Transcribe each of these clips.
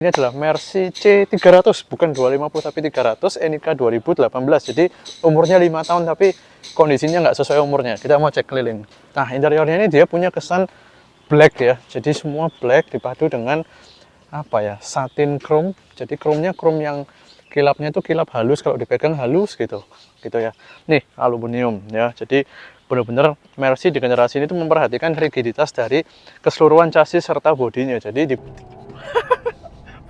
Ini adalah Mercy C300, bukan 250 tapi 300, NIK 2018. Jadi umurnya 5 tahun tapi kondisinya nggak sesuai umurnya. Kita mau cek keliling. Nah, interiornya ini dia punya kesan black ya. Jadi semua black dipadu dengan apa ya, satin chrome. Jadi chrome-nya chrome yang kilapnya itu kilap halus, kalau dipegang halus gitu ya. Nih aluminium ya. Jadi benar-benar Mercy di generasi ini tuh memperhatikan rigiditas dari keseluruhan chassis serta bodinya. Jadi di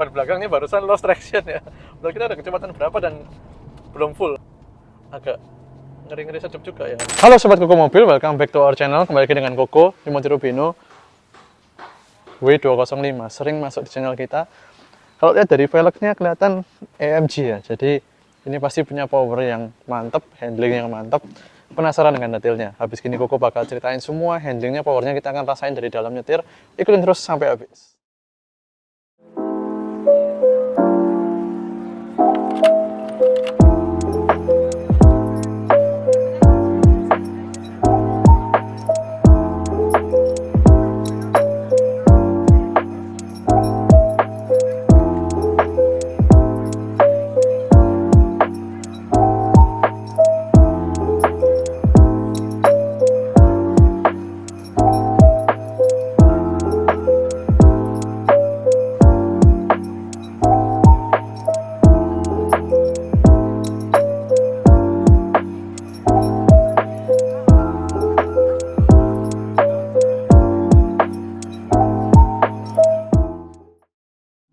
ban belakangnya barusan lost traction ya. Belum kita ada kecepatan berapa dan belum full. Agak ngeri-ngeri sedap juga ya. Halo sobat Koko Mobil, welcome back to our channel. Kembali lagi dengan Koko, Timothy Rubino W205. Sering masuk di channel kita. Kalau lihat dari velgnya kelihatan AMG ya. Jadi ini pasti punya power yang mantap, handling yang mantap. Penasaran dengan detailnya? Habis gini Koko bakal ceritain semua handlingnya, powernya kita akan rasain dari dalam nyetir. Ikutin terus sampai habis.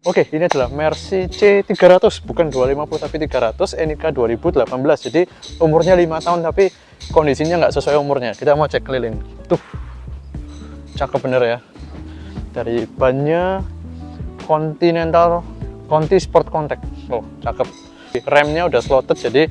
Oke, ini adalah Mercy C300, bukan 250 tapi 300, NIK 2018. Jadi umurnya 5 tahun tapi kondisinya nggak sesuai umurnya. Kita mau cek keliling. Tuh, cakep bener ya. Dari bannya Continental Conti Sport Contact. Oh, cakep. Remnya udah slotted jadi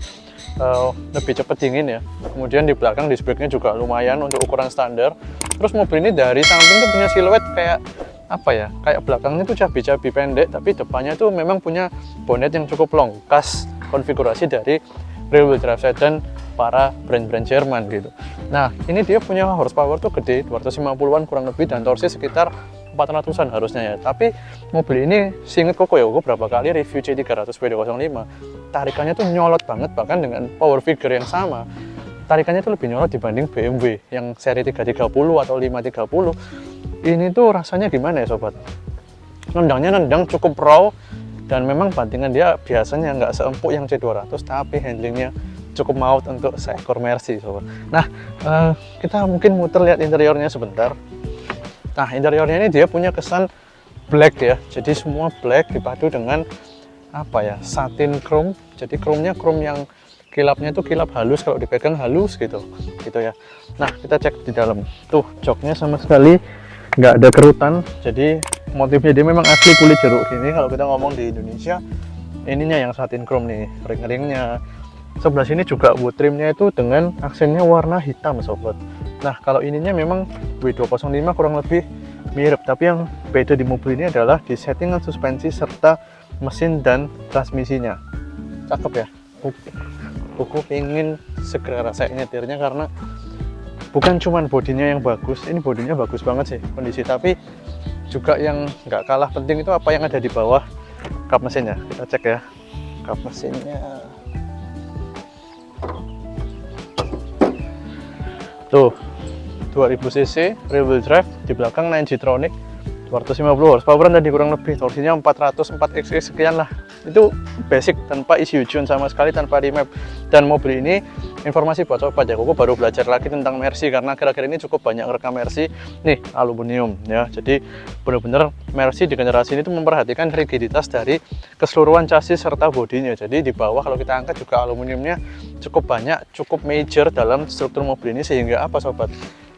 lebih cepet dingin ya. Kemudian di belakang dispeknya juga lumayan untuk ukuran standar. Terus mobil ini dari samping tuh punya siluet kayak apa ya, kayak belakangnya tuh cabi-cabi pendek, tapi depannya tuh memang punya bonnet yang cukup long, khas konfigurasi dari rear wheel drive sedan para brand-brand Jerman gitu. Nah, ini dia punya horsepower tuh gede, 250-an kurang lebih, dan torsi sekitar 400-an harusnya ya. Tapi mobil ini, seinget Koko ya, Koko berapa kali review C300 W205, tarikannya tuh nyolot banget, bahkan dengan power figure yang sama. Tarikannya tuh lebih nyolot dibanding BMW yang seri 330 atau 530. Ini tuh rasanya gimana ya sobat? Nendangnya nendang cukup raw, dan memang bantingan dia biasanya nggak seempuk yang C200, tapi handlingnya cukup maut untuk seekor Mercy sobat. Nah, kita mungkin muter lihat interiornya sebentar. Nah, interiornya ini dia punya kesan black ya. Jadi semua black dipadu dengan apa ya, satin chrome. Jadi chrome-nya chrome yang kilapnya itu kilap halus, kalau dipegang halus gitu ya. Nah, kita cek di dalam. Tuh, joknya sama sekali nggak ada kerutan, jadi motifnya dia memang asli kulit jeruk gini. Kalau kita ngomong di Indonesia, ininya yang satin chrome nih, ring-ringnya. Sebelah sini juga wood trimnya itu dengan aksennya warna hitam sobat. Nah, kalau ininya memang W205 kurang lebih mirip, tapi yang beda di mobil ini adalah di settingan suspensi serta mesin dan transmisinya. Cakep ya. Aku ingin segera rasain nyetirnya karena bukan cuman bodinya yang bagus, ini bodinya bagus banget sih kondisi, tapi juga yang nggak kalah penting itu apa yang ada di bawah kap mesinnya. Kita cek ya kap mesinnya. Tuh, 2000 cc rear wheel drive, di belakang 9Gtronic, 250 horsepower dan kurang lebih torsinya 404 sekian lah. Itu basic tanpa isi tune sama sekali, tanpa remap. Dan mobil ini, informasi buat sobat ya, Koko baru belajar lagi tentang Mercy karena akhir-akhir ini cukup banyak rekam Mercy. Nih, aluminium ya. Jadi benar-benar Mercy di generasi ini tuh memperhatikan rigiditas dari keseluruhan chassis serta bodinya. Jadi di bawah kalau kita angkat juga aluminiumnya cukup banyak, cukup major dalam struktur mobil ini, sehingga apa sobat?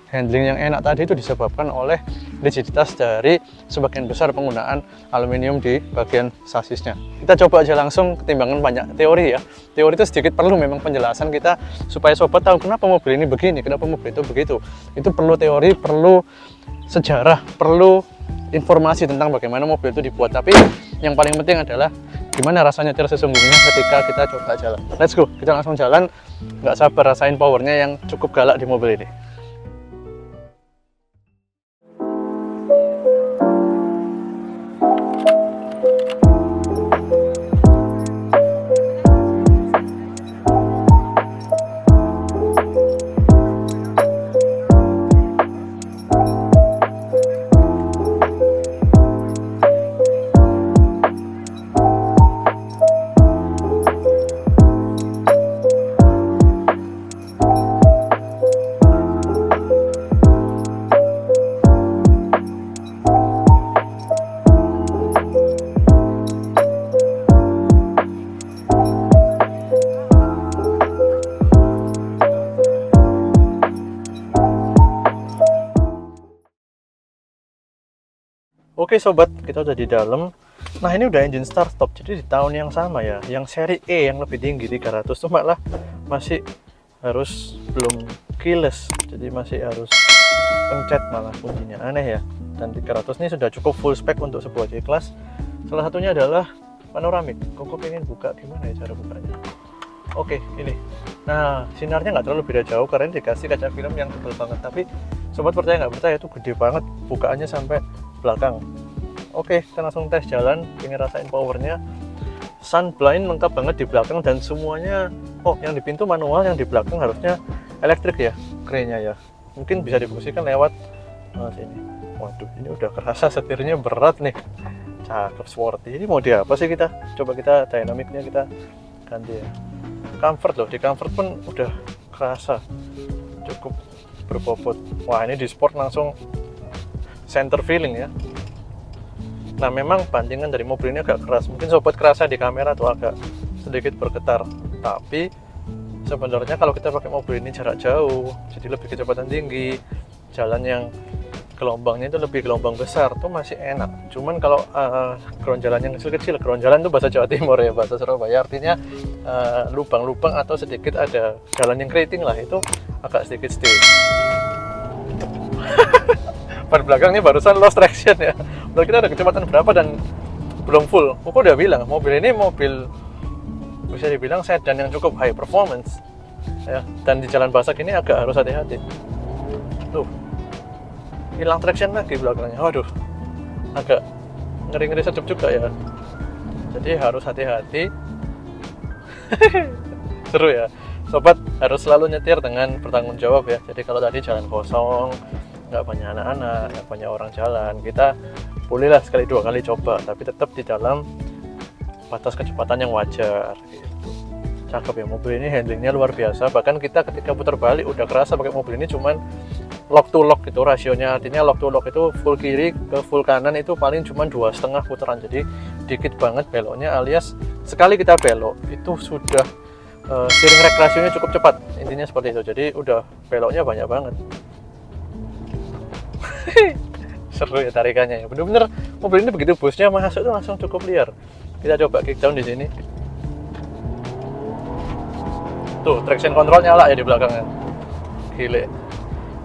Handling yang enak tadi itu disebabkan oleh rigiditas dari sebagian besar penggunaan aluminium di bagian sasisnya. Kita coba aja langsung, ketimbangan banyak teori ya. Teori itu sedikit perlu memang penjelasan kita supaya sobat tahu kenapa mobil ini begini, kenapa mobil itu begitu. Itu perlu teori, perlu sejarah, perlu informasi tentang bagaimana mobil itu dibuat. Tapi yang paling penting adalah gimana rasanya nyetir sesungguhnya ketika kita coba jalan. Let's go, kita langsung jalan. Nggak sabar rasain powernya yang cukup galak di mobil ini. Oke sobat, kita udah di dalam. Nah ini udah engine start stop, jadi di tahun yang sama ya, yang seri E yang lebih tinggi 300 tuh malah masih harus belum keyless, jadi masih harus pencet malah kuncinya, aneh ya. Dan 300 ini sudah cukup full spec untuk sebuah C-Class. Salah satunya adalah panoramik. Koko pengen buka, gimana ya cara bukanya? Oke, ini. Nah, sinarnya nggak terlalu beda jauh karena dikasih kaca film yang tebal banget. Tapi sobat percaya nggak percaya, itu gede banget bukaannya sampai belakang. Oke, kita langsung tes jalan, pengen rasain powernya. Sun blind lengkap banget di belakang dan semuanya, yang di pintu manual, yang di belakang harusnya elektrik ya, kerennya ya. Mungkin bisa difungsikan lewat sini. Waduh, ini udah kerasa setirnya berat nih. Cakep, sporty. Ini mode apa sih kita? Coba kita dynamicnya kita ganti ya. Comfort loh, di comfort pun udah kerasa cukup berbobot. Wah, ini di sport langsung center feeling ya. Nah, memang bandingan dari mobil ini agak keras. Mungkin sobat kerasa di kamera tuh agak sedikit bergetar. Tapi sebenarnya kalau kita pakai mobil ini jarak jauh, jadi lebih kecepatan tinggi, jalan yang gelombangnya itu lebih gelombang besar tuh masih enak. Cuman kalau ground jalan yang kecil-kecil, ground jalan itu bahasa Jawa Timur ya, bahasa Surabaya, artinya lubang-lubang atau sedikit ada jalan yang keriting lah, itu agak sedikit steep. Ban belakang ini barusan lost traction ya. Lalu kita ada kecepatan berapa dan belum full. Aku udah bilang mobil ini mobil bisa dibilang sedan yang cukup high performance ya. Dan di jalan Basak ini agak harus hati-hati. Tuh, hilang traction lagi belakangnya. Waduh, agak ngeri-ngeri sedep juga ya. Jadi harus hati-hati. Seru ya. Sobat harus selalu nyetir dengan bertanggung jawab ya. Jadi kalau tadi jalan kosong, nggak banyak anak-anak, nggak banyak orang jalan, kita bolehlah sekali dua kali coba, tapi tetap di dalam batas kecepatan yang wajar gitu. Cakep ya, mobil ini handlingnya luar biasa. Bahkan kita ketika putar balik udah kerasa pakai mobil ini, cuman lock to lock itu rasionya, artinya lock to lock itu full kiri ke full kanan itu paling cuma 2,5 putaran, jadi dikit banget beloknya, alias sekali kita belok itu sudah steering rack rasionya cukup cepat, intinya seperti itu. Jadi udah beloknya banyak banget. Seru ya tarikannya ya, bener-bener mobil ini begitu busnya masuk itu langsung cukup liar. Kita coba kickdown di sini. Tuh, traction control nyala ya di belakangnya. Gile.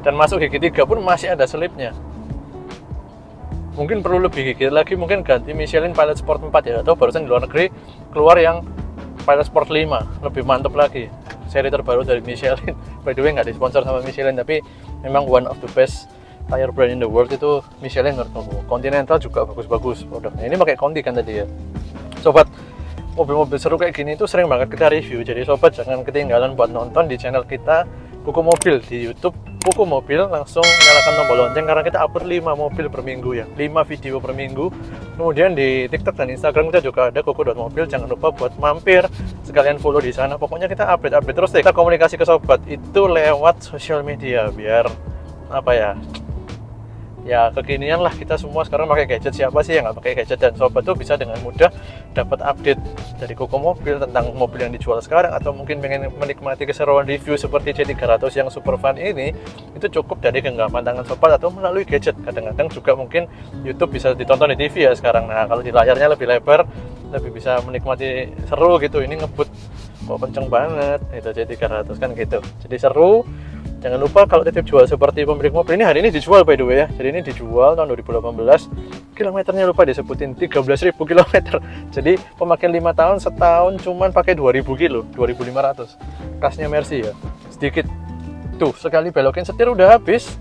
Dan masuk gigi 3 pun masih ada selipnya. Mungkin perlu lebih gigit lagi, mungkin ganti Michelin Pilot Sport 4 ya, atau barusan di luar negeri keluar yang Pilot Sport 5, lebih mantap lagi. Seri terbaru dari Michelin. By the way nggak disponsor sama Michelin, tapi memang one of the best tire brand in the world itu Michelin menurut aku. Continental juga bagus-bagus produknya. Ini pakai Conti kan tadi ya. Sobat, mobil-mobil seru kayak gini itu sering banget kita review. Jadi sobat jangan ketinggalan buat nonton di channel kita Kuku Mobil di YouTube. Kuku Mobil, langsung nyalakan tombol lonceng karena kita upload 5 mobil per minggu ya, 5 video per minggu. Kemudian di TikTok dan Instagram kita juga ada kuku.mobil. Jangan lupa buat mampir sekalian follow di sana. Pokoknya kita update terus deh. Kita komunikasi ke sobat itu lewat sosial media biar apa ya kekinian lah. Kita semua sekarang pakai gadget, siapa sih yang nggak pakai gadget? Dan sobat tuh bisa dengan mudah dapat update dari Kuku Mobil tentang mobil yang dijual sekarang, atau mungkin pengen menikmati keseruan review seperti C300 yang super fun ini, itu cukup dari genggaman tangan sobat atau melalui gadget. Kadang-kadang juga mungkin YouTube bisa ditonton di TV ya sekarang. Nah kalau di layarnya lebih lebar, lebih bisa menikmati seru gitu. Ini ngebut kok kenceng banget itu C300 kan gitu, jadi seru. Jangan lupa kalau titip jual seperti pemilik mobil ini, hari ini dijual by the way ya. Jadi ini dijual tahun 2018. Kilometernya lupa disebutin, 13.000 km. Jadi pemakaian 5 tahun, setahun cuman pakai 2.000 kilo, 2.500. Kasnya Mercy ya, sedikit. Tuh, sekali belokin setir udah habis.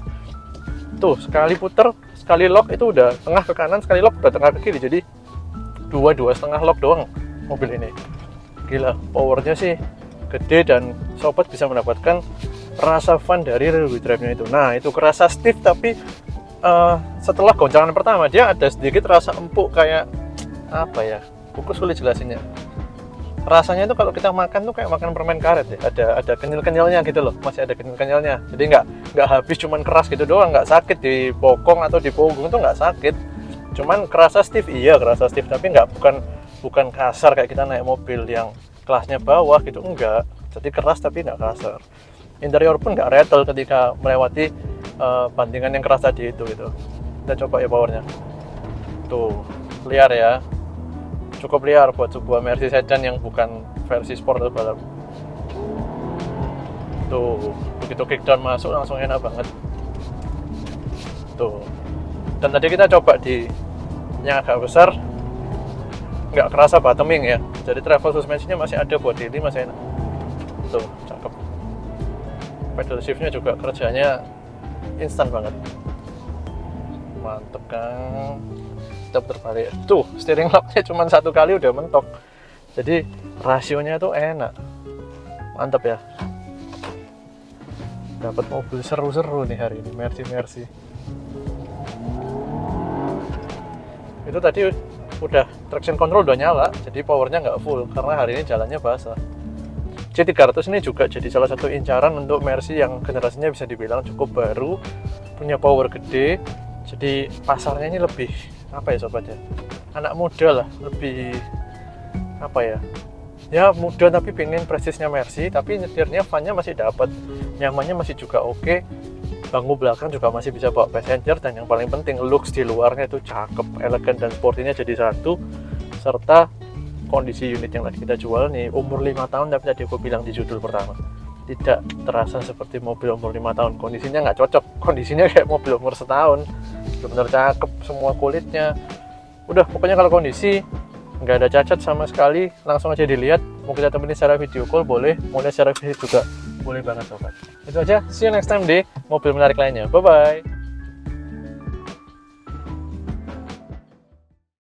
Tuh, sekali puter, sekali lock itu udah tengah ke kanan, sekali lock udah tengah ke kiri. Jadi dua setengah lock doang mobil ini. Gila, powernya sih gede dan sobat bisa mendapatkan rasa fun dari rear wheel drive-nya itu. Nah, itu kerasa stiff, tapi setelah goncangan pertama dia ada sedikit rasa empuk, kayak apa ya? Aku sulit jelasinnya. Rasanya itu kalau kita makan tuh kayak makan permen karet ya. Ada kenyal-kenyalnya gitu loh, masih ada kenyal-kenyalnya. Jadi nggak habis cuman keras gitu doang, nggak sakit di bokong atau di punggung itu nggak sakit. Cuman kerasa stiff, iya kerasa stiff, tapi bukan kasar kayak kita naik mobil yang kelasnya bawah gitu, enggak. Jadi keras tapi nggak kasar. Interior pun nggak rattle ketika melewati bandingan yang keras tadi itu gitu. Kita coba ya powernya. Tuh, liar ya. Cukup liar buat sebuah Mercy sedan yang bukan versi sport atau balap. Tuh, begitu kickdown masuk langsung enak banget. Tuh. Dan tadi kita coba di yang agak besar, nggak kerasa bottoming ya. Jadi travel suspensinya masih ada, body ini masih enak. Tuh, cakep. Pedal shiftnya juga kerjanya instan banget. Mantep kan. Kita terbalik. Tuh, steering locknya cuma 1 kali udah mentok. Jadi rasionya tuh enak. Mantap ya. Dapat mobil seru-seru nih hari ini, Mercy. Itu tadi udah traction control udah nyala, jadi powernya nggak full karena hari ini jalannya basah. C300 ini juga jadi salah satu incaran untuk Mercy yang generasinya bisa dibilang cukup baru, punya power gede. Jadi pasarnya ini lebih apa ya sobat ya, anak muda lah, lebih apa ya, ya muda tapi pengen prestisnya Mercy, tapi nyetirnya funnya masih dapat, nyamannya masih juga oke, bangku belakang juga masih bisa bawa passenger, dan yang paling penting looks di luarnya itu cakep, elegan dan sportinya jadi satu, serta kondisi unit yang lagi kita jual nih umur 5 tahun, tapi tadi aku bilang di judul pertama tidak terasa seperti mobil umur 5 tahun, kondisinya nggak cocok, kondisinya kayak mobil umur setahun, benar cakep semua kulitnya. Udah pokoknya kalau kondisi nggak ada cacat sama sekali, langsung aja dilihat. Mau kita temenin secara video call boleh, mau lihat secara fisik juga boleh banget sobat. Itu aja, see you next time di mobil menarik lainnya, bye bye.